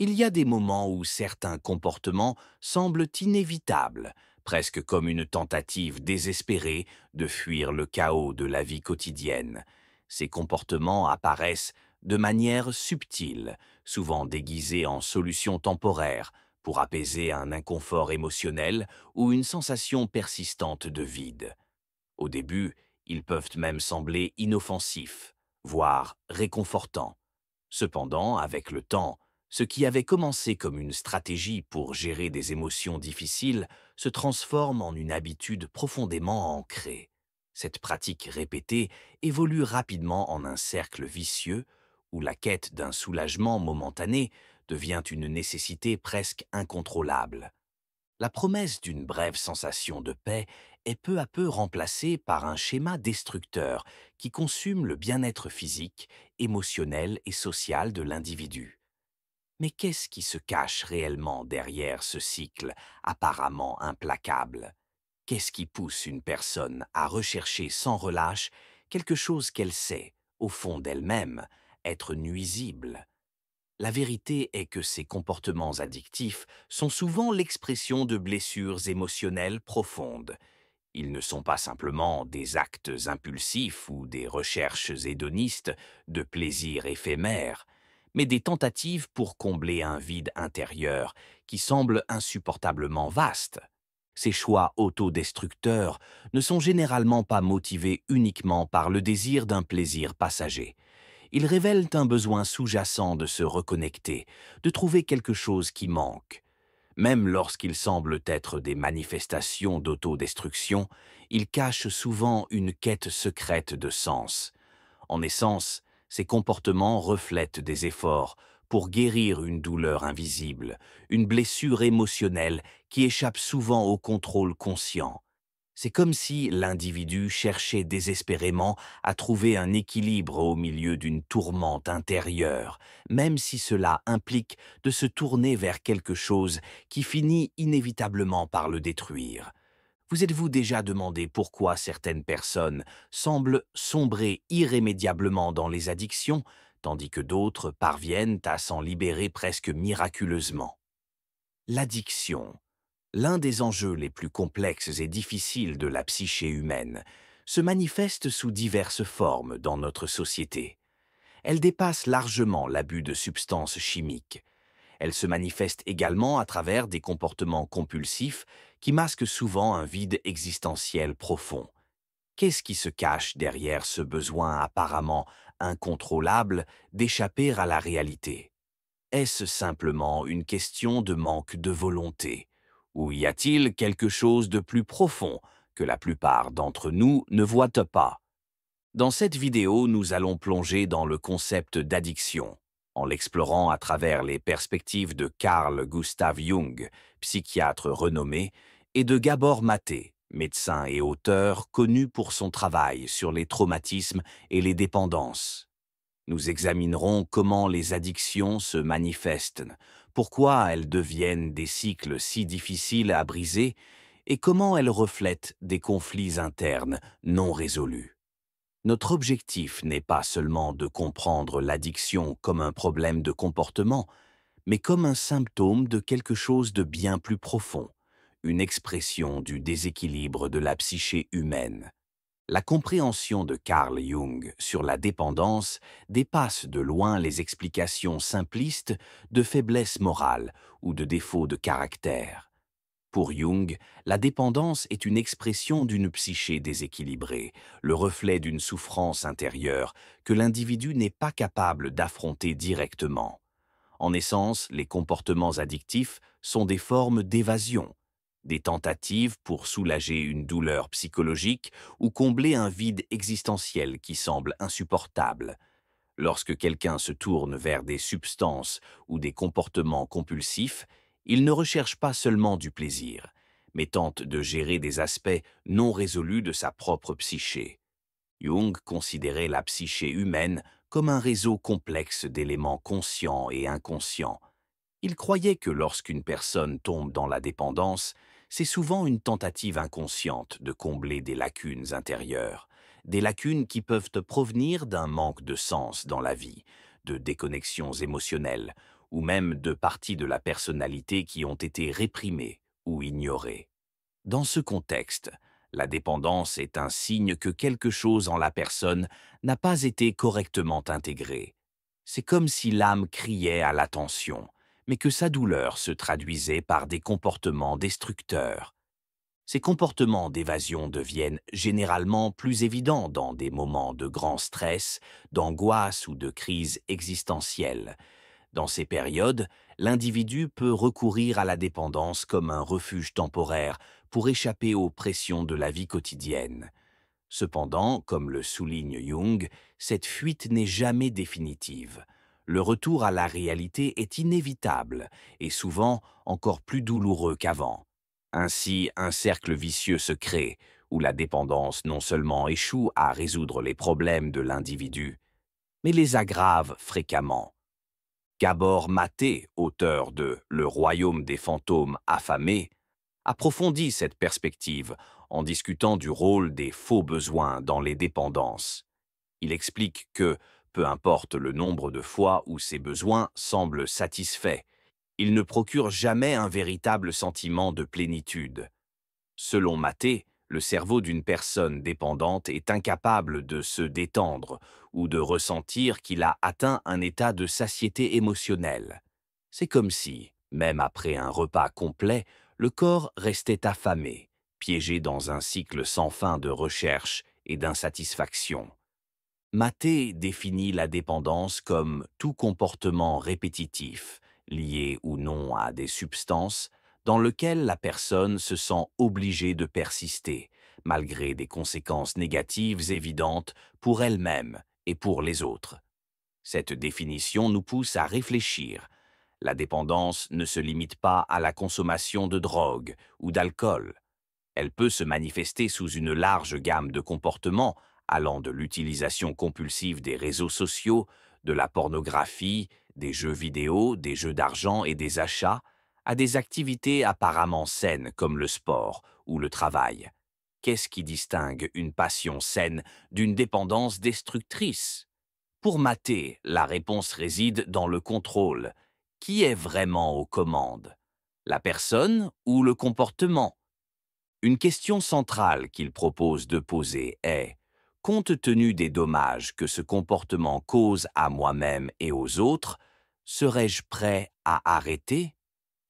Il y a des moments où certains comportements semblent inévitables, presque comme une tentative désespérée de fuir le chaos de la vie quotidienne. Ces comportements apparaissent de manière subtile, souvent déguisés en solutions temporaires, pour apaiser un inconfort émotionnel ou une sensation persistante de vide. Au début, ils peuvent même sembler inoffensifs, voire réconfortants. Cependant, avec le temps, ce qui avait commencé comme une stratégie pour gérer des émotions difficiles se transforme en une habitude profondément ancrée. Cette pratique répétée évolue rapidement en un cercle vicieux où la quête d'un soulagement momentané devient une nécessité presque incontrôlable. La promesse d'une brève sensation de paix est peu à peu remplacée par un schéma destructeur qui consume le bien-être physique, émotionnel et social de l'individu. Mais qu'est-ce qui se cache réellement derrière ce cycle apparemment implacable? Qu'est-ce qui pousse une personne à rechercher sans relâche quelque chose qu'elle sait, au fond d'elle-même, être nuisible? La vérité est que ces comportements addictifs sont souvent l'expression de blessures émotionnelles profondes. Ils ne sont pas simplement des actes impulsifs ou des recherches hédonistes de plaisir éphémère, mais des tentatives pour combler un vide intérieur qui semble insupportablement vaste. Ces choix autodestructeurs ne sont généralement pas motivés uniquement par le désir d'un plaisir passager. Ils révèlent un besoin sous-jacent de se reconnecter, de trouver quelque chose qui manque. Même lorsqu'ils semblent être des manifestations d'autodestruction, ils cachent souvent une quête secrète de sens. En essence, ces comportements reflètent des efforts pour guérir une douleur invisible, une blessure émotionnelle qui échappe souvent au contrôle conscient. C'est comme si l'individu cherchait désespérément à trouver un équilibre au milieu d'une tourmente intérieure, même si cela implique de se tourner vers quelque chose qui finit inévitablement par le détruire. Vous êtes-vous déjà demandé pourquoi certaines personnes semblent sombrer irrémédiablement dans les addictions, tandis que d'autres parviennent à s'en libérer presque miraculeusement? L'addiction, l'un des enjeux les plus complexes et difficiles de la psyché humaine, se manifeste sous diverses formes dans notre société. Elle dépasse largement l'abus de substances chimiques. Elle se manifeste également à travers des comportements compulsifs qui masquent souvent un vide existentiel profond. Qu'est-ce qui se cache derrière ce besoin apparemment incontrôlable d'échapper à la réalité? Est-ce simplement une question de manque de volonté? Ou y a-t-il quelque chose de plus profond que la plupart d'entre nous ne voient pas? Dans cette vidéo, nous allons plonger dans le concept d'addiction, en l'explorant à travers les perspectives de Carl Gustav Jung, psychiatre renommé, et de Gabor Maté, médecin et auteur connu pour son travail sur les traumatismes et les dépendances. Nous examinerons comment les addictions se manifestent, pourquoi elles deviennent des cycles si difficiles à briser et comment elles reflètent des conflits internes non résolus. Notre objectif n'est pas seulement de comprendre l'addiction comme un problème de comportement, mais comme un symptôme de quelque chose de bien plus profond, une expression du déséquilibre de la psyché humaine. La compréhension de Carl Jung sur la dépendance dépasse de loin les explications simplistes de faiblesse morale ou de défaut de caractère. Pour Jung, la dépendance est une expression d'une psyché déséquilibrée, le reflet d'une souffrance intérieure que l'individu n'est pas capable d'affronter directement. En essence, les comportements addictifs sont des formes d'évasion, des tentatives pour soulager une douleur psychologique ou combler un vide existentiel qui semble insupportable. Lorsque quelqu'un se tourne vers des substances ou des comportements compulsifs, il ne recherche pas seulement du plaisir, mais tente de gérer des aspects non résolus de sa propre psyché. Jung considérait la psyché humaine comme un réseau complexe d'éléments conscients et inconscients. Il croyait que lorsqu'une personne tombe dans la dépendance, c'est souvent une tentative inconsciente de combler des lacunes intérieures, des lacunes qui peuvent provenir d'un manque de sens dans la vie, de déconnexions émotionnelles ou même de parties de la personnalité qui ont été réprimées ou ignorées. Dans ce contexte, la dépendance est un signe que quelque chose en la personne n'a pas été correctement intégré. C'est comme si l'âme criait à l'attention, mais que sa douleur se traduisait par des comportements destructeurs. Ces comportements d'évasion deviennent généralement plus évidents dans des moments de grand stress, d'angoisse ou de crise existentielle. Dans ces périodes, l'individu peut recourir à la dépendance comme un refuge temporaire pour échapper aux pressions de la vie quotidienne. Cependant, comme le souligne Jung, cette fuite n'est jamais définitive. Le retour à la réalité est inévitable et souvent encore plus douloureux qu'avant. Ainsi, un cercle vicieux se crée, où la dépendance non seulement échoue à résoudre les problèmes de l'individu, mais les aggrave fréquemment. Gabor Maté, auteur de Le royaume des fantômes affamés, approfondit cette perspective en discutant du rôle des faux besoins dans les dépendances. Il explique que, peu importe le nombre de fois où ces besoins semblent satisfaits, ils ne procurent jamais un véritable sentiment de plénitude. Selon Maté, le cerveau d'une personne dépendante est incapable de se détendre ou de ressentir qu'il a atteint un état de satiété émotionnelle. C'est comme si, même après un repas complet, le corps restait affamé, piégé dans un cycle sans fin de recherche et d'insatisfaction. Maté définit la dépendance comme tout comportement répétitif, lié ou non à des substances, dans lequel la personne se sent obligée de persister, malgré des conséquences négatives évidentes pour elle-même et pour les autres. Cette définition nous pousse à réfléchir. La dépendance ne se limite pas à la consommation de drogue ou d'alcool. Elle peut se manifester sous une large gamme de comportements, allant de l'utilisation compulsive des réseaux sociaux, de la pornographie, des jeux vidéo, des jeux d'argent et des achats, à des activités apparemment saines comme le sport ou le travail. Qu'est-ce qui distingue une passion saine d'une dépendance destructrice? Pour Maté, la réponse réside dans le contrôle. Qui est vraiment aux commandes? La personne ou le comportement? Une question centrale qu'il propose de poser est: compte tenu des dommages que ce comportement cause à moi-même et aux autres, serais-je prêt à arrêter?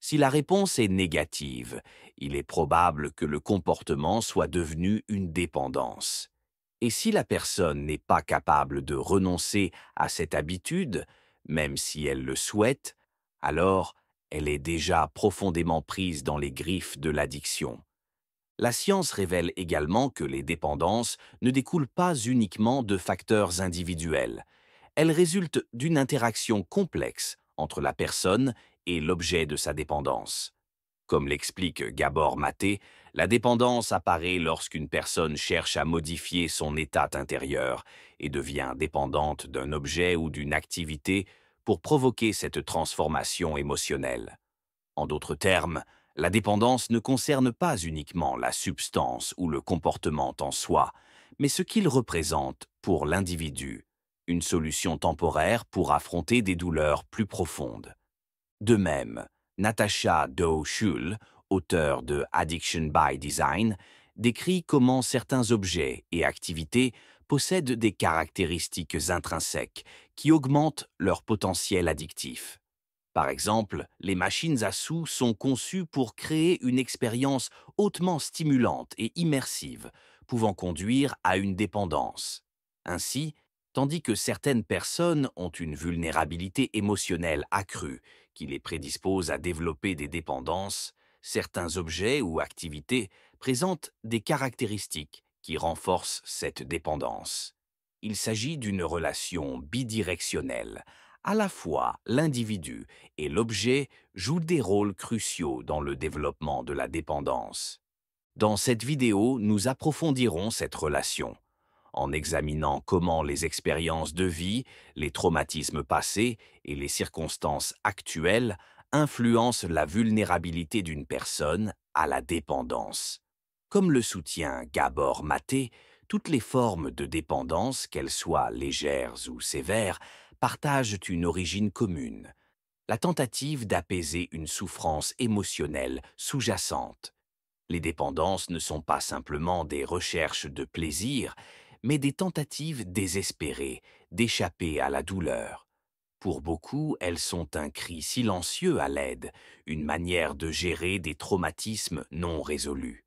Si la réponse est négative, il est probable que le comportement soit devenu une dépendance. Et si la personne n'est pas capable de renoncer à cette habitude, même si elle le souhaite, alors elle est déjà profondément prise dans les griffes de l'addiction. La science révèle également que les dépendances ne découlent pas uniquement de facteurs individuels. Elles résultent d'une interaction complexe entre la personne et l'objet de sa dépendance. Comme l'explique Gabor Maté, la dépendance apparaît lorsqu'une personne cherche à modifier son état intérieur et devient dépendante d'un objet ou d'une activité pour provoquer cette transformation émotionnelle. En d'autres termes, la dépendance ne concerne pas uniquement la substance ou le comportement en soi, mais ce qu'il représente pour l'individu, une solution temporaire pour affronter des douleurs plus profondes. De même, Natasha Dow Schüll, auteure de Addiction by Design, décrit comment certains objets et activités possèdent des caractéristiques intrinsèques qui augmentent leur potentiel addictif. Par exemple, les machines à sous sont conçues pour créer une expérience hautement stimulante et immersive, pouvant conduire à une dépendance. Ainsi, tandis que certaines personnes ont une vulnérabilité émotionnelle accrue qui les prédispose à développer des dépendances, certains objets ou activités présentent des caractéristiques qui renforcent cette dépendance. Il s'agit d'une relation bidirectionnelle. À la fois, l'individu et l'objet jouent des rôles cruciaux dans le développement de la dépendance. Dans cette vidéo, nous approfondirons cette relation, en examinant comment les expériences de vie, les traumatismes passés et les circonstances actuelles influencent la vulnérabilité d'une personne à la dépendance. Comme le soutient Gabor Maté, toutes les formes de dépendance, qu'elles soient légères ou sévères, partagent une origine commune. la tentative d'apaiser une souffrance émotionnelle sous-jacente. Les dépendances ne sont pas simplement des recherches de plaisir, mais des tentatives désespérées d'échapper à la douleur. Pour beaucoup, elles sont un cri silencieux à l'aide, une manière de gérer des traumatismes non résolus.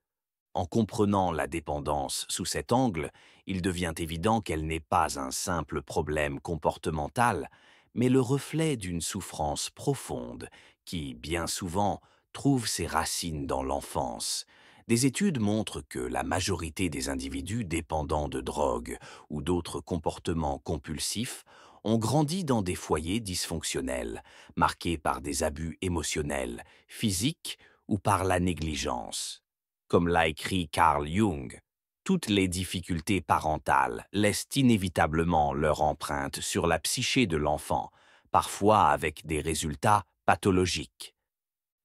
En comprenant la dépendance sous cet angle, il devient évident qu'elle n'est pas un simple problème comportemental, mais le reflet d'une souffrance profonde qui, bien souvent, trouve ses racines dans l'enfance. Des études montrent que la majorité des individus dépendants de drogue ou d'autres comportements compulsifs ont grandi dans des foyers dysfonctionnels, marqués par des abus émotionnels, physiques ou par la négligence. Comme l'a écrit Carl Jung, toutes les difficultés parentales laissent inévitablement leur empreinte sur la psyché de l'enfant, parfois avec des résultats pathologiques.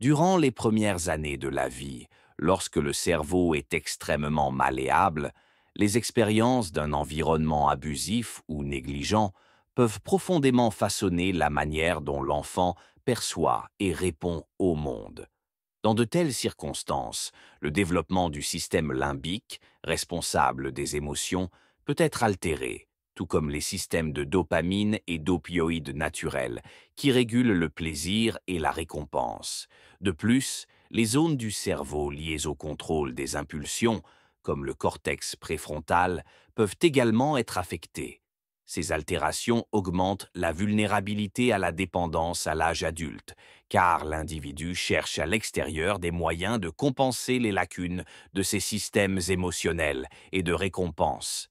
Durant les premières années de la vie, lorsque le cerveau est extrêmement malléable, les expériences d'un environnement abusif ou négligent peuvent profondément façonner la manière dont l'enfant perçoit et répond au monde. Dans de telles circonstances, le développement du système limbique, responsable des émotions, peut être altéré, tout comme les systèmes de dopamine et d'opioïdes naturels, qui régulent le plaisir et la récompense. De plus, les zones du cerveau liées au contrôle des impulsions, comme le cortex préfrontal, peuvent également être affectées. Ces altérations augmentent la vulnérabilité à la dépendance à l'âge adulte, car l'individu cherche à l'extérieur des moyens de compenser les lacunes de ses systèmes émotionnels et de récompense.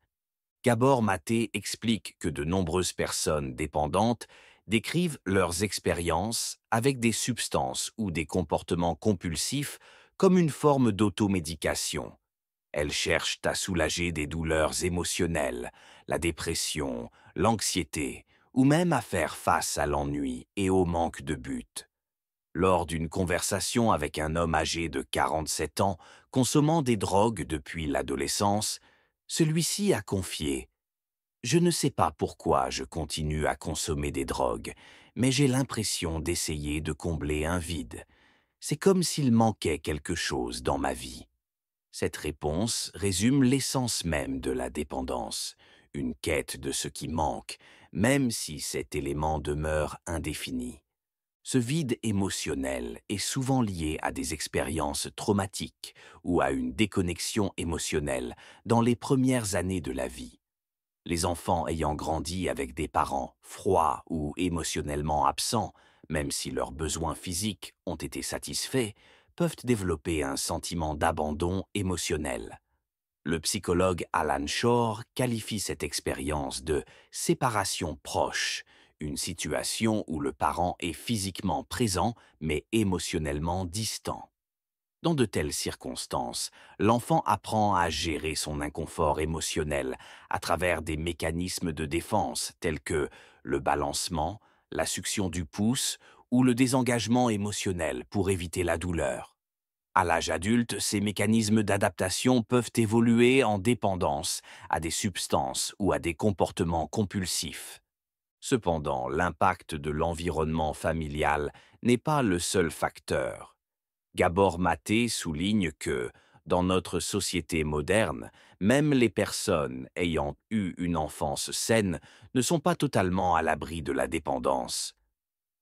Gabor Maté explique que de nombreuses personnes dépendantes décrivent leurs expériences avec des substances ou des comportements compulsifs comme une forme d'automédication. Elles cherchent à soulager des douleurs émotionnelles, la dépression, l'anxiété, ou même à faire face à l'ennui et au manque de but. Lors d'une conversation avec un homme âgé de 47 ans, consommant des drogues depuis l'adolescence, celui-ci a confié: Je ne sais pas pourquoi je continue à consommer des drogues, mais j'ai l'impression d'essayer de combler un vide. C'est comme s'il manquait quelque chose dans ma vie. » Cette réponse résume l'essence même de la dépendance, une quête de ce qui manque, même si cet élément demeure indéfini. Ce vide émotionnel est souvent lié à des expériences traumatiques ou à une déconnexion émotionnelle dans les premières années de la vie. Les enfants ayant grandi avec des parents froids ou émotionnellement absents, même si leurs besoins physiques ont été satisfaits, peuvent développer un sentiment d'abandon émotionnel. Le psychologue Alan Shore qualifie cette expérience de séparation proche, une situation où le parent est physiquement présent mais émotionnellement distant. Dans de telles circonstances, l'enfant apprend à gérer son inconfort émotionnel à travers des mécanismes de défense tels que le balancement, la succion du pouce ou le désengagement émotionnel pour éviter la douleur. À l'âge adulte, ces mécanismes d'adaptation peuvent évoluer en dépendance à des substances ou à des comportements compulsifs. Cependant, l'impact de l'environnement familial n'est pas le seul facteur. Gabor Maté souligne que, dans notre société moderne, même les personnes ayant eu une enfance saine ne sont pas totalement à l'abri de la dépendance.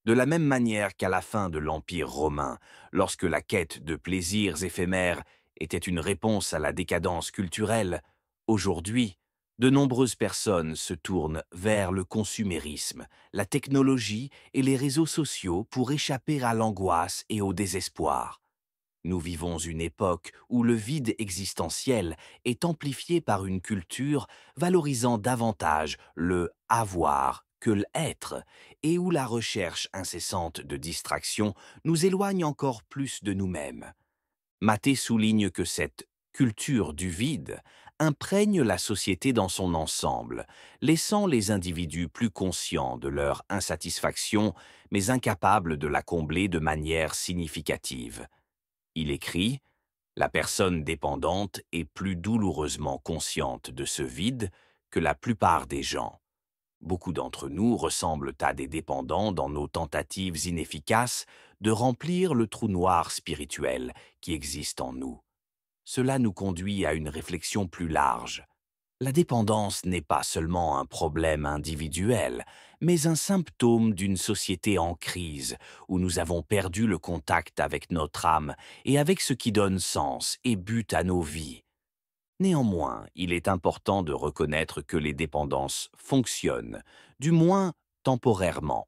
De la même manière qu'à la fin de l'Empire romain, lorsque la quête de plaisirs éphémères était une réponse à la décadence culturelle, aujourd'hui, de nombreuses personnes se tournent vers le consumérisme, la technologie et les réseaux sociaux pour échapper à l'angoisse et au désespoir. Nous vivons une époque où le vide existentiel est amplifié par une culture valorisant davantage le avoir que l'être, et où la recherche incessante de distraction nous éloigne encore plus de nous-mêmes. Maté souligne que cette culture du vide imprègne la société dans son ensemble, laissant les individus plus conscients de leur insatisfaction, mais incapables de la combler de manière significative. Il écrit: La personne dépendante est plus douloureusement consciente de ce vide que la plupart des gens. Beaucoup d'entre nous ressemblent à des dépendants dans nos tentatives inefficaces de remplir le trou noir spirituel qui existe en nous. Cela nous conduit à une réflexion plus large. La dépendance n'est pas seulement un problème individuel, mais un symptôme d'une société en crise où nous avons perdu le contact avec notre âme et avec ce qui donne sens et but à nos vies. Néanmoins, il est important de reconnaître que les dépendances fonctionnent, du moins temporairement.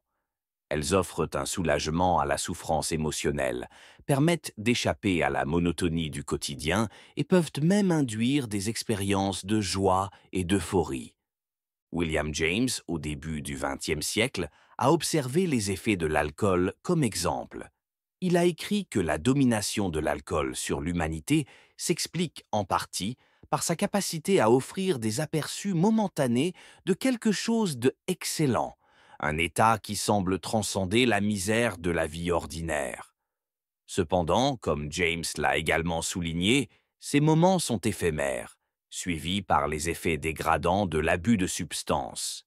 Elles offrent un soulagement à la souffrance émotionnelle, permettent d'échapper à la monotonie du quotidien et peuvent même induire des expériences de joie et d'euphorie. William James, au début du XXe siècle, a observé les effets de l'alcool comme exemple. Il a écrit que la domination de l'alcool sur l'humanité s'explique en partie par sa capacité à offrir des aperçus momentanés de quelque chose de excellent, un état qui semble transcender la misère de la vie ordinaire. Cependant, comme James l'a également souligné, ces moments sont éphémères, suivis par les effets dégradants de l'abus de substances.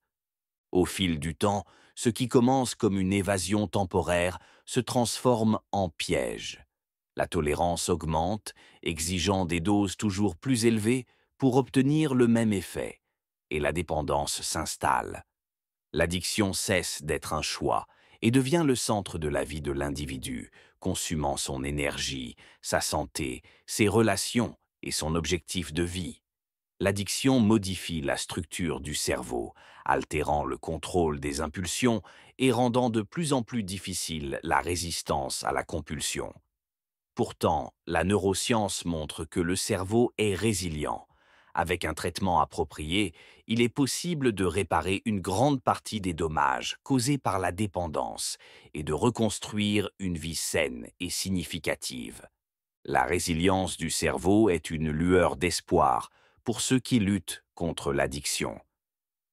Au fil du temps, ce qui commence comme une évasion temporaire se transforme en piège. La tolérance augmente, exigeant des doses toujours plus élevées pour obtenir le même effet, et la dépendance s'installe. L'addiction cesse d'être un choix et devient le centre de la vie de l'individu, consumant son énergie, sa santé, ses relations et son objectif de vie. L'addiction modifie la structure du cerveau, altérant le contrôle des impulsions et rendant de plus en plus difficile la résistance à la compulsion. Pourtant, la neuroscience montre que le cerveau est résilient. Avec un traitement approprié, il est possible de réparer une grande partie des dommages causés par la dépendance et de reconstruire une vie saine et significative. La résilience du cerveau est une lueur d'espoir pour ceux qui luttent contre l'addiction.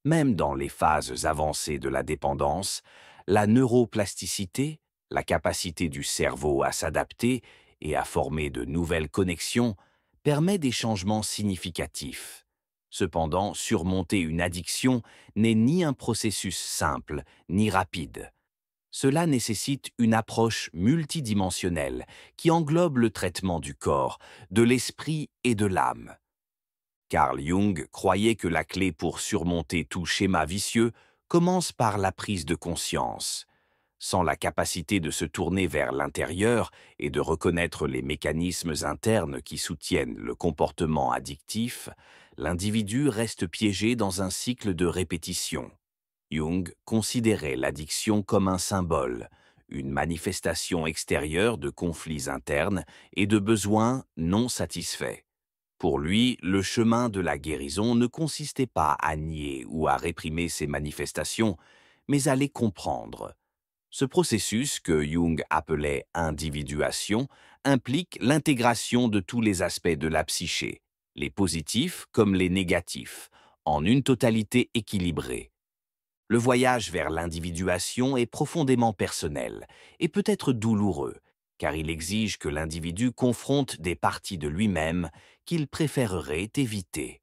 Même dans les phases avancées de la dépendance, la neuroplasticité, la capacité du cerveau à s'adapter et à former de nouvelles connexions, permet des changements significatifs. Cependant, surmonter une addiction n'est ni un processus simple ni rapide. Cela nécessite une approche multidimensionnelle qui englobe le traitement du corps, de l'esprit et de l'âme. Carl Jung croyait que la clé pour surmonter tout schéma vicieux commence par la prise de conscience. Sans la capacité de se tourner vers l'intérieur et de reconnaître les mécanismes internes qui soutiennent le comportement addictif, l'individu reste piégé dans un cycle de répétition. Jung considérait l'addiction comme un symbole, une manifestation extérieure de conflits internes et de besoins non satisfaits. Pour lui, le chemin de la guérison ne consistait pas à nier ou à réprimer ces manifestations, mais à les comprendre. Ce processus, que Jung appelait individuation, implique l'intégration de tous les aspects de la psyché, les positifs comme les négatifs, en une totalité équilibrée. Le voyage vers l'individuation est profondément personnel et peut être douloureux, car il exige que l'individu confronte des parties de lui-même qu'il préférerait éviter.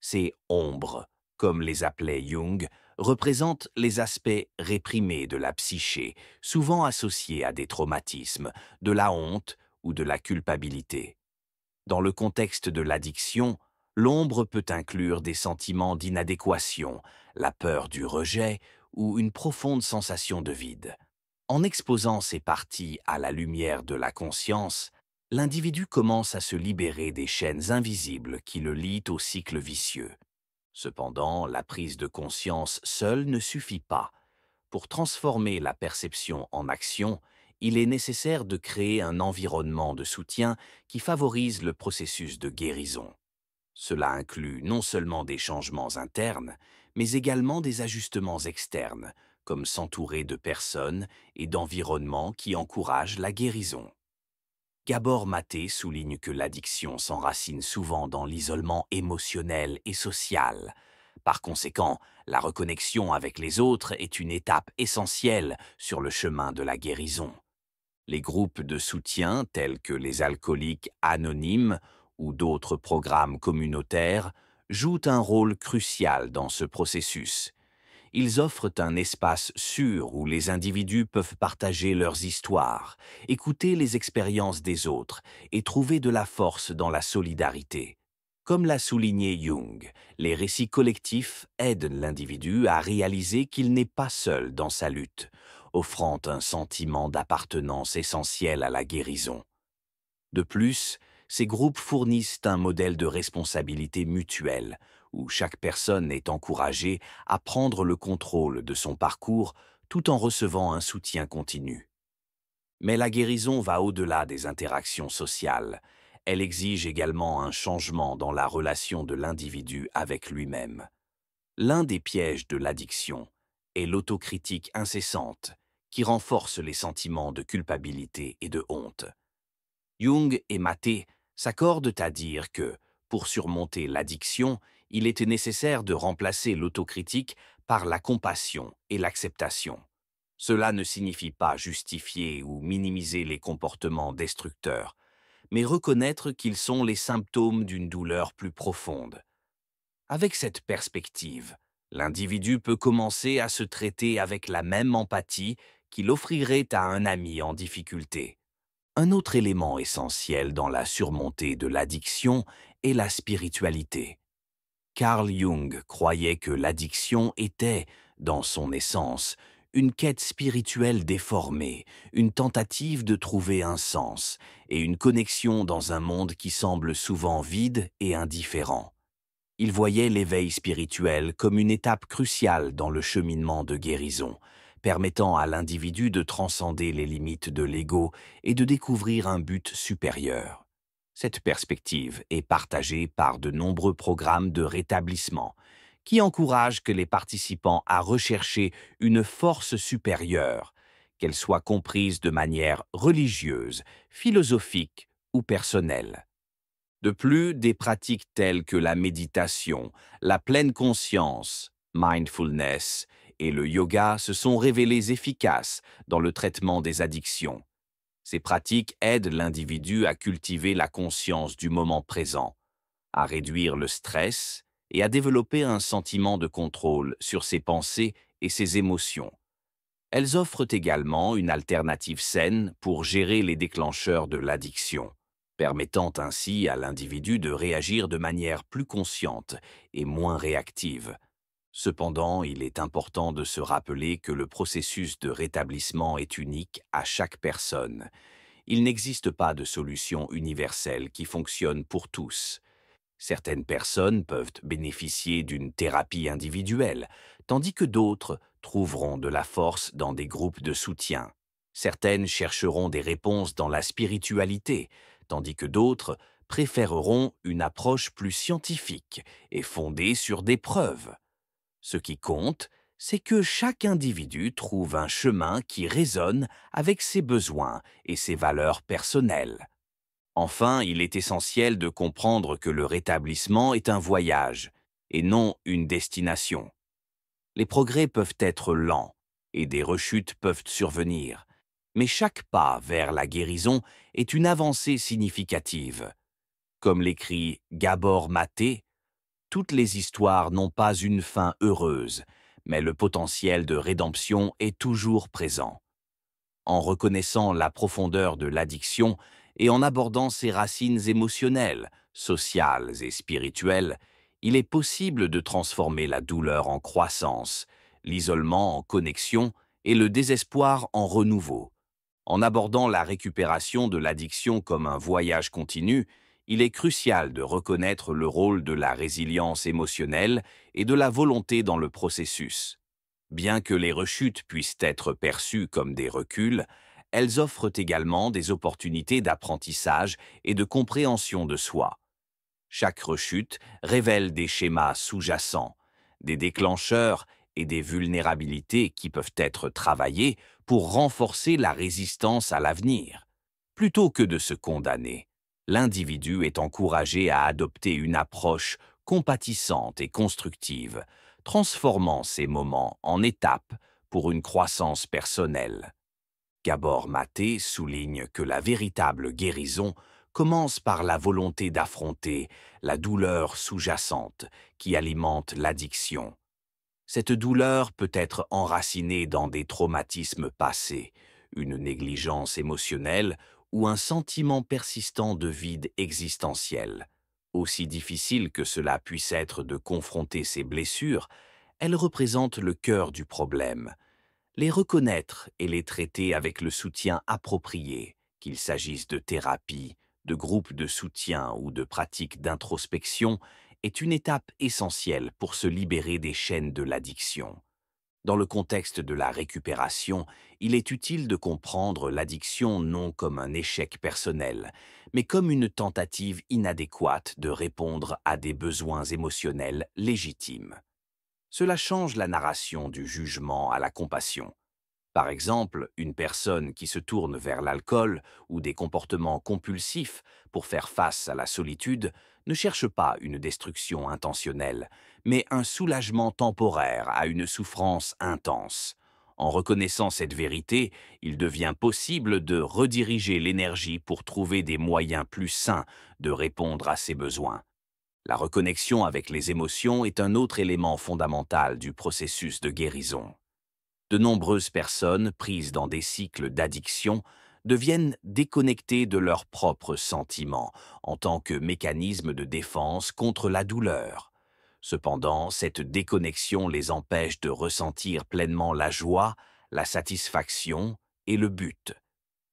Ces ombres, comme les appelait Jung, représentent les aspects réprimés de la psyché, souvent associés à des traumatismes, de la honte ou de la culpabilité. Dans le contexte de l'addiction, l'ombre peut inclure des sentiments d'inadéquation, la peur du rejet ou une profonde sensation de vide. En exposant ces parties à la lumière de la conscience, l'individu commence à se libérer des chaînes invisibles qui le lient au cycle vicieux. Cependant, la prise de conscience seule ne suffit pas. Pour transformer la perception en action, il est nécessaire de créer un environnement de soutien qui favorise le processus de guérison. Cela inclut non seulement des changements internes, mais également des ajustements externes, comme s'entourer de personnes et d'environnements qui encouragent la guérison. Gabor Maté souligne que l'addiction s'enracine souvent dans l'isolement émotionnel et social. Par conséquent, la reconnexion avec les autres est une étape essentielle sur le chemin de la guérison. Les groupes de soutien tels que les alcooliques anonymes ou d'autres programmes communautaires jouent un rôle crucial dans ce processus. Ils offrent un espace sûr où les individus peuvent partager leurs histoires, écouter les expériences des autres et trouver de la force dans la solidarité. Comme l'a souligné Jung, les récits collectifs aident l'individu à réaliser qu'il n'est pas seul dans sa lutte, offrant un sentiment d'appartenance essentiel à la guérison. De plus, ces groupes fournissent un modèle de responsabilité mutuelle, où chaque personne est encouragée à prendre le contrôle de son parcours tout en recevant un soutien continu. Mais la guérison va au-delà des interactions sociales. Elle exige également un changement dans la relation de l'individu avec lui-même. L'un des pièges de l'addiction est l'autocritique incessante, qui renforce les sentiments de culpabilité et de honte. Jung et Maté s'accordent à dire que, pour surmonter l'addiction, il était nécessaire de remplacer l'autocritique par la compassion et l'acceptation. Cela ne signifie pas justifier ou minimiser les comportements destructeurs, mais reconnaître qu'ils sont les symptômes d'une douleur plus profonde. Avec cette perspective, l'individu peut commencer à se traiter avec la même empathie qu'il offrirait à un ami en difficulté. Un autre élément essentiel dans la surmontée de l'addiction est la spiritualité. Carl Jung croyait que l'addiction était, dans son essence, une quête spirituelle déformée, une tentative de trouver un sens et une connexion dans un monde qui semble souvent vide et indifférent. Il voyait l'éveil spirituel comme une étape cruciale dans le cheminement de guérison, permettant à l'individu de transcender les limites de l'ego et de découvrir un but supérieur. Cette perspective est partagée par de nombreux programmes de rétablissement, qui encouragent que les participants à rechercher une force supérieure, qu'elle soit comprise de manière religieuse, philosophique ou personnelle. De plus, des pratiques telles que la méditation, la pleine conscience, mindfulness, et le yoga se sont révélées efficaces dans le traitement des addictions. Ces pratiques aident l'individu à cultiver la conscience du moment présent, à réduire le stress et à développer un sentiment de contrôle sur ses pensées et ses émotions. Elles offrent également une alternative saine pour gérer les déclencheurs de l'addiction, permettant ainsi à l'individu de réagir de manière plus consciente et moins réactive. Cependant, il est important de se rappeler que le processus de rétablissement est unique à chaque personne. Il n'existe pas de solution universelle qui fonctionne pour tous. Certaines personnes peuvent bénéficier d'une thérapie individuelle, tandis que d'autres trouveront de la force dans des groupes de soutien. Certaines chercheront des réponses dans la spiritualité, tandis que d'autres préféreront une approche plus scientifique et fondée sur des preuves. Ce qui compte, c'est que chaque individu trouve un chemin qui résonne avec ses besoins et ses valeurs personnelles. Enfin, il est essentiel de comprendre que le rétablissement est un voyage et non une destination. Les progrès peuvent être lents et des rechutes peuvent survenir, mais chaque pas vers la guérison est une avancée significative. Comme l'écrit Gabor Maté, toutes les histoires n'ont pas une fin heureuse, mais le potentiel de rédemption est toujours présent. En reconnaissant la profondeur de l'addiction et en abordant ses racines émotionnelles, sociales et spirituelles, il est possible de transformer la douleur en croissance, l'isolement en connexion et le désespoir en renouveau. En abordant la récupération de l'addiction comme un voyage continu, il est crucial de reconnaître le rôle de la résilience émotionnelle et de la volonté dans le processus. Bien que les rechutes puissent être perçues comme des reculs, elles offrent également des opportunités d'apprentissage et de compréhension de soi. Chaque rechute révèle des schémas sous-jacents, des déclencheurs et des vulnérabilités qui peuvent être travaillées pour renforcer la résistance à l'avenir. Plutôt que de se condamner, l'individu est encouragé à adopter une approche compatissante et constructive, transformant ces moments en étapes pour une croissance personnelle. Gabor Maté souligne que la véritable guérison commence par la volonté d'affronter la douleur sous-jacente qui alimente l'addiction. Cette douleur peut être enracinée dans des traumatismes passés, une négligence émotionnelle ou un sentiment persistant de vide existentiel. Aussi difficile que cela puisse être de confronter ces blessures, elles représentent le cœur du problème. Les reconnaître et les traiter avec le soutien approprié, qu'il s'agisse de thérapie, de groupes de soutien ou de pratiques d'introspection, est une étape essentielle pour se libérer des chaînes de l'addiction. Dans le contexte de la récupération, il est utile de comprendre l'addiction non comme un échec personnel, mais comme une tentative inadéquate de répondre à des besoins émotionnels légitimes. Cela change la narration du jugement à la compassion. Par exemple, une personne qui se tourne vers l'alcool ou des comportements compulsifs pour faire face à la solitude ne cherche pas une destruction intentionnelle, mais un soulagement temporaire à une souffrance intense. En reconnaissant cette vérité, il devient possible de rediriger l'énergie pour trouver des moyens plus sains de répondre à ses besoins. La reconnexion avec les émotions est un autre élément fondamental du processus de guérison. De nombreuses personnes prises dans des cycles d'addiction deviennent déconnectées de leurs propres sentiments en tant que mécanisme de défense contre la douleur. Cependant, cette déconnexion les empêche de ressentir pleinement la joie, la satisfaction et le but.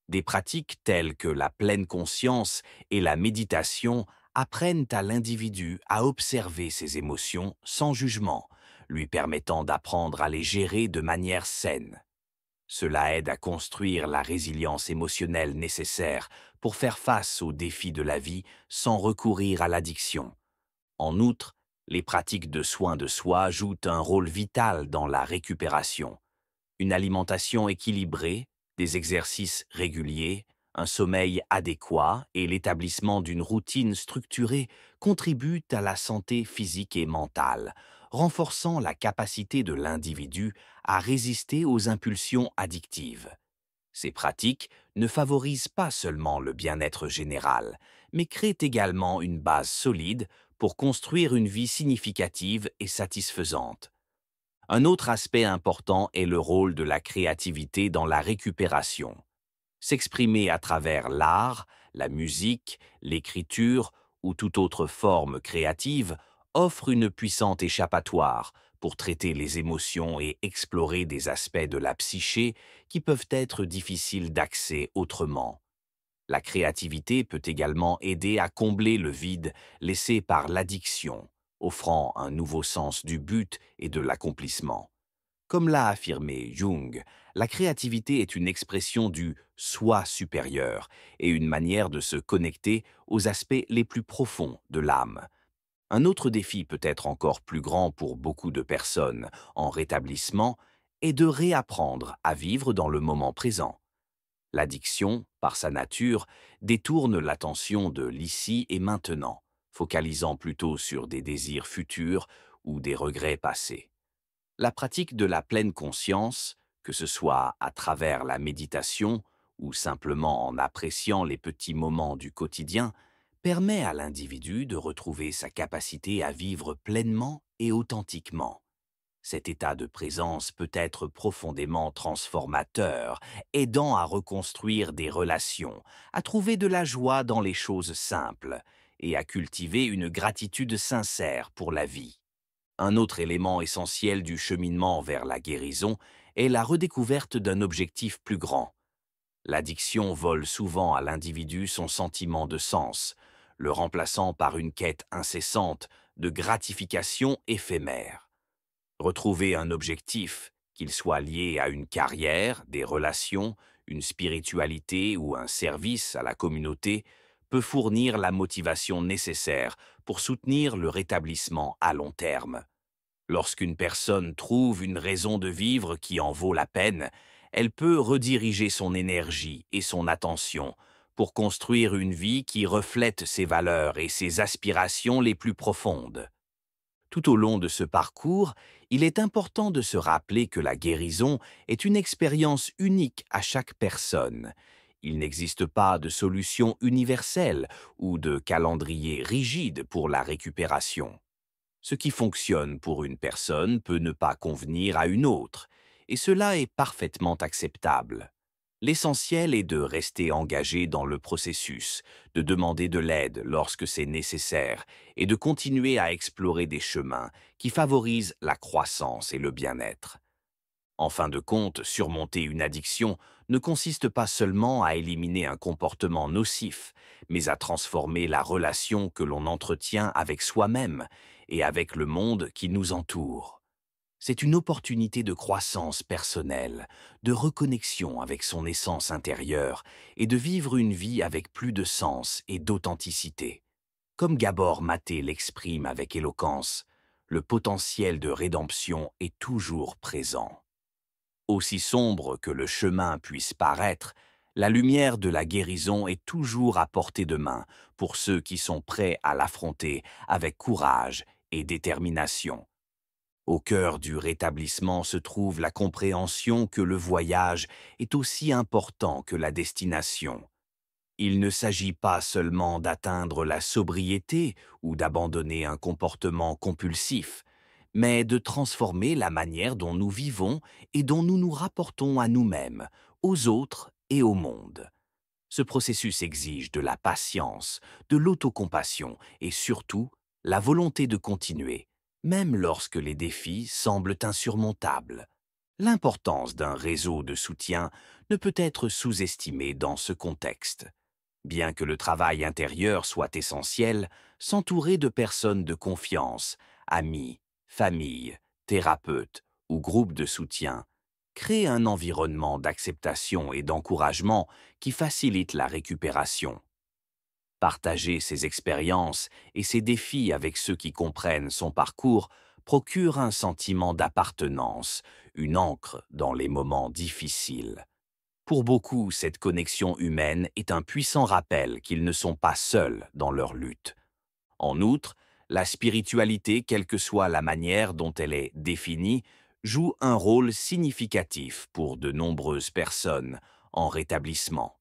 Des pratiques telles que la pleine conscience et la méditation apprennent à l'individu à observer ses émotions sans jugement, lui permettant d'apprendre à les gérer de manière saine. Cela aide à construire la résilience émotionnelle nécessaire pour faire face aux défis de la vie sans recourir à l'addiction. En outre, les pratiques de soins de soi jouent un rôle vital dans la récupération. Une alimentation équilibrée, des exercices réguliers, un sommeil adéquat et l'établissement d'une routine structurée contribuent à la santé physique et mentale, renforçant la capacité de l'individu à résister aux impulsions addictives. Ces pratiques ne favorisent pas seulement le bien-être général, mais créent également une base solide pour construire une vie significative et satisfaisante. Un autre aspect important est le rôle de la créativité dans la récupération. S'exprimer à travers l'art, la musique, l'écriture ou toute autre forme créative offre une puissante échappatoire pour traiter les émotions et explorer des aspects de la psyché qui peuvent être difficiles d'accès autrement. La créativité peut également aider à combler le vide laissé par l'addiction, offrant un nouveau sens du but et de l'accomplissement. Comme l'a affirmé Jung, la créativité est une expression du soi supérieur et une manière de se connecter aux aspects les plus profonds de l'âme. Un autre défi peut être encore plus grand pour beaucoup de personnes en rétablissement est de réapprendre à vivre dans le moment présent. L'addiction, par sa nature, détourne l'attention de l'ici et maintenant, focalisant plutôt sur des désirs futurs ou des regrets passés. La pratique de la pleine conscience, que ce soit à travers la méditation ou simplement en appréciant les petits moments du quotidien, permet à l'individu de retrouver sa capacité à vivre pleinement et authentiquement. Cet état de présence peut être profondément transformateur, aidant à reconstruire des relations, à trouver de la joie dans les choses simples et à cultiver une gratitude sincère pour la vie. Un autre élément essentiel du cheminement vers la guérison est la redécouverte d'un objectif plus grand. L'addiction vole souvent à l'individu son sentiment de sens, le remplaçant par une quête incessante de gratification éphémère. Retrouver un objectif, qu'il soit lié à une carrière, des relations, une spiritualité ou un service à la communauté, peut fournir la motivation nécessaire pour soutenir le rétablissement à long terme. Lorsqu'une personne trouve une raison de vivre qui en vaut la peine, elle peut rediriger son énergie et son attention pour construire une vie qui reflète ses valeurs et ses aspirations les plus profondes. Tout au long de ce parcours, il est important de se rappeler que la guérison est une expérience unique à chaque personne. Il n'existe pas de solution universelle ou de calendrier rigide pour la récupération. Ce qui fonctionne pour une personne peut ne pas convenir à une autre, et cela est parfaitement acceptable. L'essentiel est de rester engagé dans le processus, de demander de l'aide lorsque c'est nécessaire et de continuer à explorer des chemins qui favorisent la croissance et le bien-être. En fin de compte, surmonter une addiction ne consiste pas seulement à éliminer un comportement nocif, mais à transformer la relation que l'on entretient avec soi-même et avec le monde qui nous entoure. C'est une opportunité de croissance personnelle, de reconnexion avec son essence intérieure et de vivre une vie avec plus de sens et d'authenticité. Comme Gabor Maté l'exprime avec éloquence, le potentiel de rédemption est toujours présent. Aussi sombre que le chemin puisse paraître, la lumière de la guérison est toujours à portée de main pour ceux qui sont prêts à l'affronter avec courage et détermination. Au cœur du rétablissement se trouve la compréhension que le voyage est aussi important que la destination. Il ne s'agit pas seulement d'atteindre la sobriété ou d'abandonner un comportement compulsif, mais de transformer la manière dont nous vivons et dont nous nous rapportons à nous-mêmes, aux autres et au monde. Ce processus exige de la patience, de l'autocompassion et surtout la volonté de continuer, même lorsque les défis semblent insurmontables. L'importance d'un réseau de soutien ne peut être sous-estimée dans ce contexte. Bien que le travail intérieur soit essentiel, s'entourer de personnes de confiance, amis, famille, thérapeutes ou groupes de soutien, crée un environnement d'acceptation et d'encouragement qui facilite la récupération. Partager ses expériences et ses défis avec ceux qui comprennent son parcours procure un sentiment d'appartenance, une ancre dans les moments difficiles. Pour beaucoup, cette connexion humaine est un puissant rappel qu'ils ne sont pas seuls dans leur lutte. En outre, la spiritualité, quelle que soit la manière dont elle est définie, joue un rôle significatif pour de nombreuses personnes en rétablissement.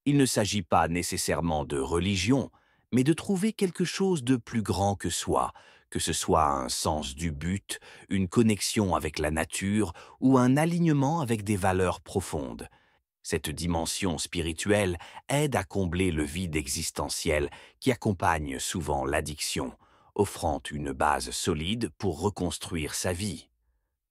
Il ne s'agit pas nécessairement de religion, mais de trouver quelque chose de plus grand que ce soit un sens du but, une connexion avec la nature ou un alignement avec des valeurs profondes. Cette dimension spirituelle aide à combler le vide existentiel qui accompagne souvent l'addiction, offrant une base solide pour reconstruire sa vie.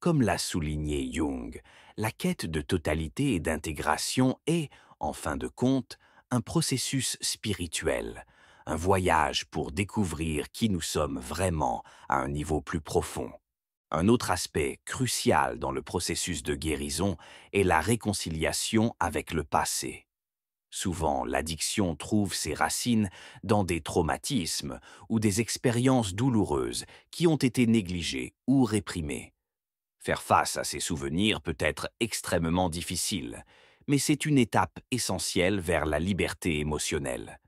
Comme l'a souligné Jung, la quête de totalité et d'intégration est, en fin de compte, un processus spirituel, un voyage pour découvrir qui nous sommes vraiment à un niveau plus profond. Un autre aspect crucial dans le processus de guérison est la réconciliation avec le passé. Souvent, l'addiction trouve ses racines dans des traumatismes ou des expériences douloureuses qui ont été négligées ou réprimées. Faire face à ces souvenirs peut être extrêmement difficile, mais c'est une étape essentielle vers la liberté émotionnelle.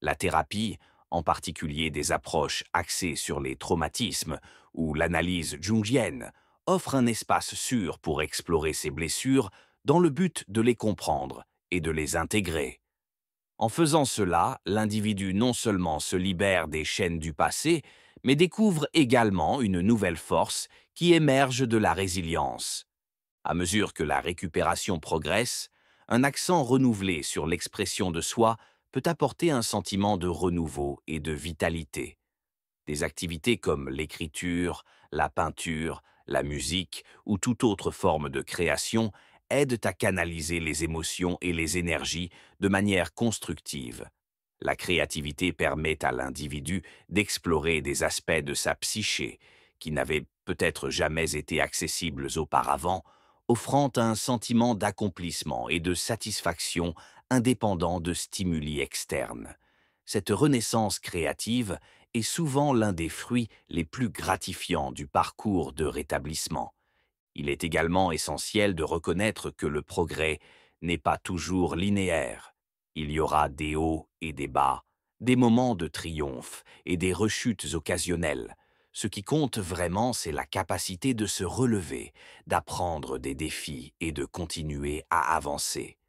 La thérapie, en particulier des approches axées sur les traumatismes ou l'analyse jungienne, offre un espace sûr pour explorer ces blessures dans le but de les comprendre et de les intégrer. En faisant cela, l'individu non seulement se libère des chaînes du passé, mais découvre également une nouvelle force qui émerge de la résilience. À mesure que la récupération progresse, un accent renouvelé sur l'expression de soi peut apporter un sentiment de renouveau et de vitalité. Des activités comme l'écriture, la peinture, la musique ou toute autre forme de création aident à canaliser les émotions et les énergies de manière constructive. La créativité permet à l'individu d'explorer des aspects de sa psyché qui n'avaient peut-être jamais été accessibles auparavant, offrant un sentiment d'accomplissement et de satisfaction indépendant de stimuli externes. Cette renaissance créative est souvent l'un des fruits les plus gratifiants du parcours de rétablissement. Il est également essentiel de reconnaître que le progrès n'est pas toujours linéaire. Il y aura des hauts et des bas, des moments de triomphe et des rechutes occasionnelles. Ce qui compte vraiment, c'est la capacité de se relever, d'apprendre des défis et de continuer à avancer.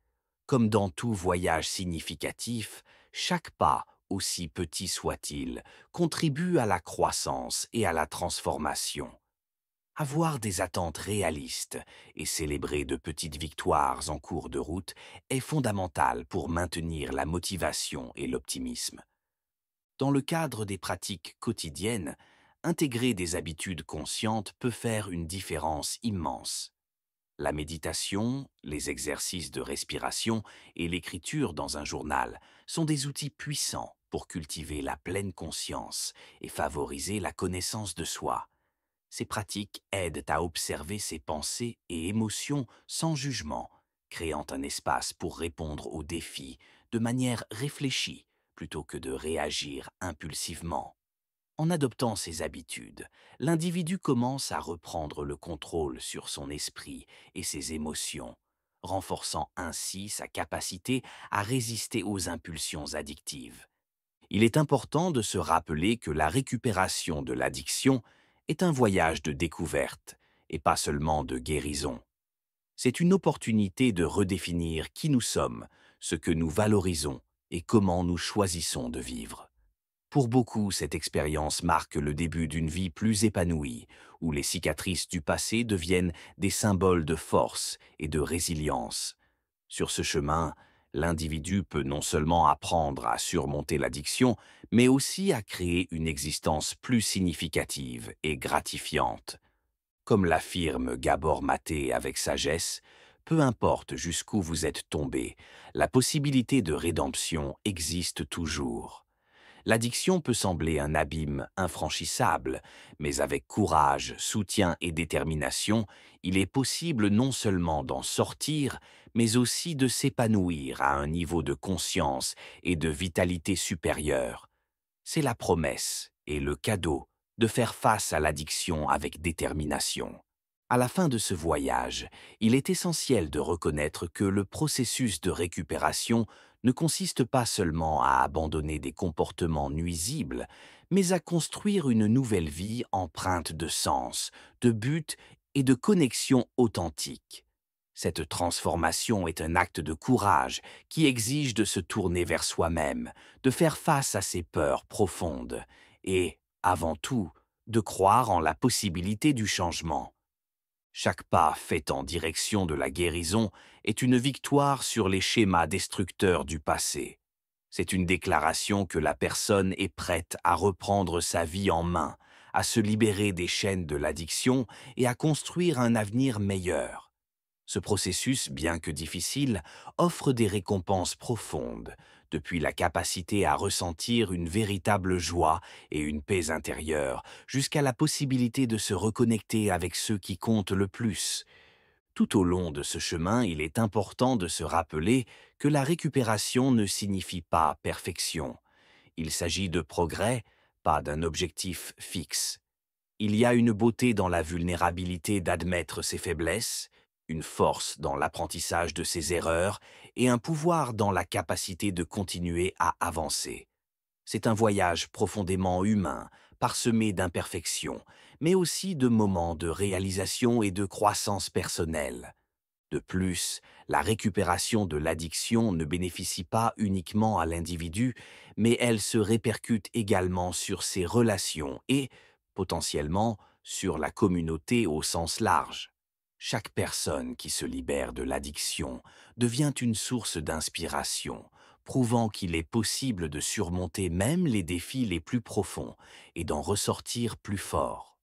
Comme dans tout voyage significatif, chaque pas aussi petits soient-ils, contribuent à la croissance et à la transformation. Avoir des attentes réalistes et célébrer de petites victoires en cours de route est fondamental pour maintenir la motivation et l'optimisme. Dans le cadre des pratiques quotidiennes, intégrer des habitudes conscientes peut faire une différence immense. La méditation, les exercices de respiration et l'écriture dans un journal sont des outils puissants pour cultiver la pleine conscience et favoriser la connaissance de soi. Ces pratiques aident à observer ses pensées et émotions sans jugement, créant un espace pour répondre aux défis de manière réfléchie plutôt que de réagir impulsivement. En adoptant ces habitudes, l'individu commence à reprendre le contrôle sur son esprit et ses émotions, renforçant ainsi sa capacité à résister aux impulsions addictives. Il est important de se rappeler que la récupération de l'addiction est un voyage de découverte et pas seulement de guérison. C'est une opportunité de redéfinir qui nous sommes, ce que nous valorisons et comment nous choisissons de vivre. Pour beaucoup, cette expérience marque le début d'une vie plus épanouie, où les cicatrices du passé deviennent des symboles de force et de résilience. Sur ce chemin, l'individu peut non seulement apprendre à surmonter l'addiction, mais aussi à créer une existence plus significative et gratifiante. Comme l'affirme Gabor Maté avec sagesse, peu importe jusqu'où vous êtes tombé, la possibilité de rédemption existe toujours. L'addiction peut sembler un abîme infranchissable, mais avec courage, soutien et détermination, il est possible non seulement d'en sortir, mais aussi de s'épanouir à un niveau de conscience et de vitalité supérieure. C'est la promesse et le cadeau de faire face à l'addiction avec détermination. À la fin de ce voyage, il est essentiel de reconnaître que le processus de récupération ne consiste pas seulement à abandonner des comportements nuisibles, mais à construire une nouvelle vie empreinte de sens, de but et de connexion authentique. Cette transformation est un acte de courage qui exige de se tourner vers soi-même, de faire face à ses peurs profondes et, avant tout, de croire en la possibilité du changement. Chaque pas fait en direction de la guérison est une victoire sur les schémas destructeurs du passé. C'est une déclaration que la personne est prête à reprendre sa vie en main, à se libérer des chaînes de l'addiction et à construire un avenir meilleur. Ce processus, bien que difficile, offre des récompenses profondes, depuis la capacité à ressentir une véritable joie et une paix intérieure, jusqu'à la possibilité de se reconnecter avec ceux qui comptent le plus. Tout au long de ce chemin, il est important de se rappeler que la récupération ne signifie pas perfection. Il s'agit de progrès, pas d'un objectif fixe. Il y a une beauté dans la vulnérabilité d'admettre ses faiblesses, une force dans l'apprentissage de ses erreurs et un pouvoir dans la capacité de continuer à avancer. C'est un voyage profondément humain, parsemé d'imperfections, mais aussi de moments de réalisation et de croissance personnelle. De plus, la récupération de l'addiction ne bénéficie pas uniquement à l'individu, mais elle se répercute également sur ses relations et, potentiellement, sur la communauté au sens large. Chaque personne qui se libère de l'addiction devient une source d'inspiration, prouvant qu'il est possible de surmonter même les défis les plus profonds et d'en ressortir plus fort.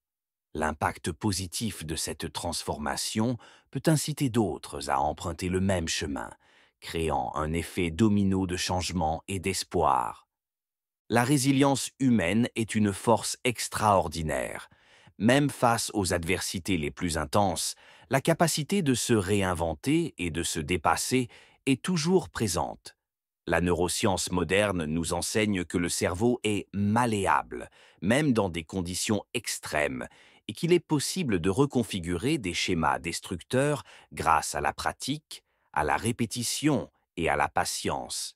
L'impact positif de cette transformation peut inciter d'autres à emprunter le même chemin, créant un effet domino de changement et d'espoir. La résilience humaine est une force extraordinaire. Même face aux adversités les plus intenses, la capacité de se réinventer et de se dépasser est toujours présente. La neuroscience moderne nous enseigne que le cerveau est malléable, même dans des conditions extrêmes, et qu'il est possible de reconfigurer des schémas destructeurs grâce à la pratique, à la répétition et à la patience.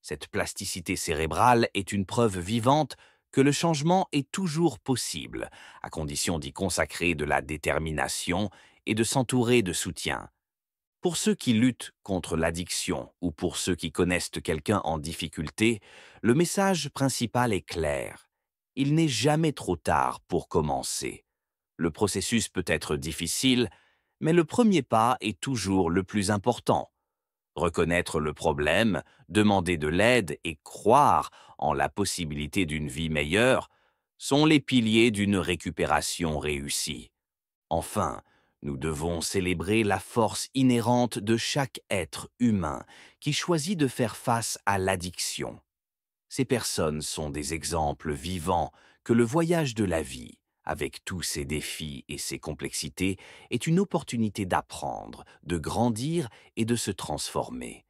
Cette plasticité cérébrale est une preuve vivante que le changement est toujours possible, à condition d'y consacrer de la détermination et de s'entourer de soutien. Pour ceux qui luttent contre l'addiction ou pour ceux qui connaissent quelqu'un en difficulté, le message principal est clair. Il n'est jamais trop tard pour commencer. Le processus peut être difficile, mais le premier pas est toujours le plus important. Reconnaître le problème, demander de l'aide et croire en la possibilité d'une vie meilleure sont les piliers d'une récupération réussie. Enfin, nous devons célébrer la force inhérente de chaque être humain qui choisit de faire face à l'addiction. Ces personnes sont des exemples vivants que le voyage de la vie, avec tous ses défis et ses complexités, est une opportunité d'apprendre, de grandir et de se transformer.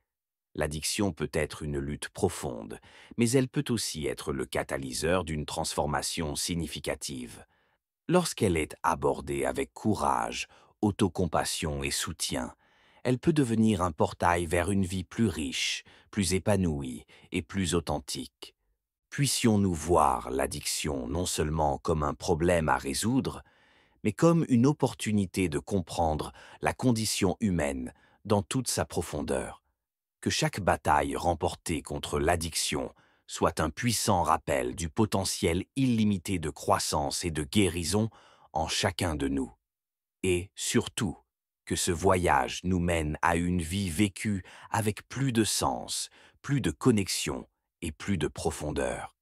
L'addiction peut être une lutte profonde, mais elle peut aussi être le catalyseur d'une transformation significative. Lorsqu'elle est abordée avec courage, autocompassion et soutien, elle peut devenir un portail vers une vie plus riche, plus épanouie et plus authentique. Puissions-nous voir l'addiction non seulement comme un problème à résoudre, mais comme une opportunité de comprendre la condition humaine dans toute sa profondeur. Que chaque bataille remportée contre l'addiction soit un puissant rappel du potentiel illimité de croissance et de guérison en chacun de nous. Et surtout, que ce voyage nous mène à une vie vécue avec plus de sens, plus de connexion et plus de profondeur.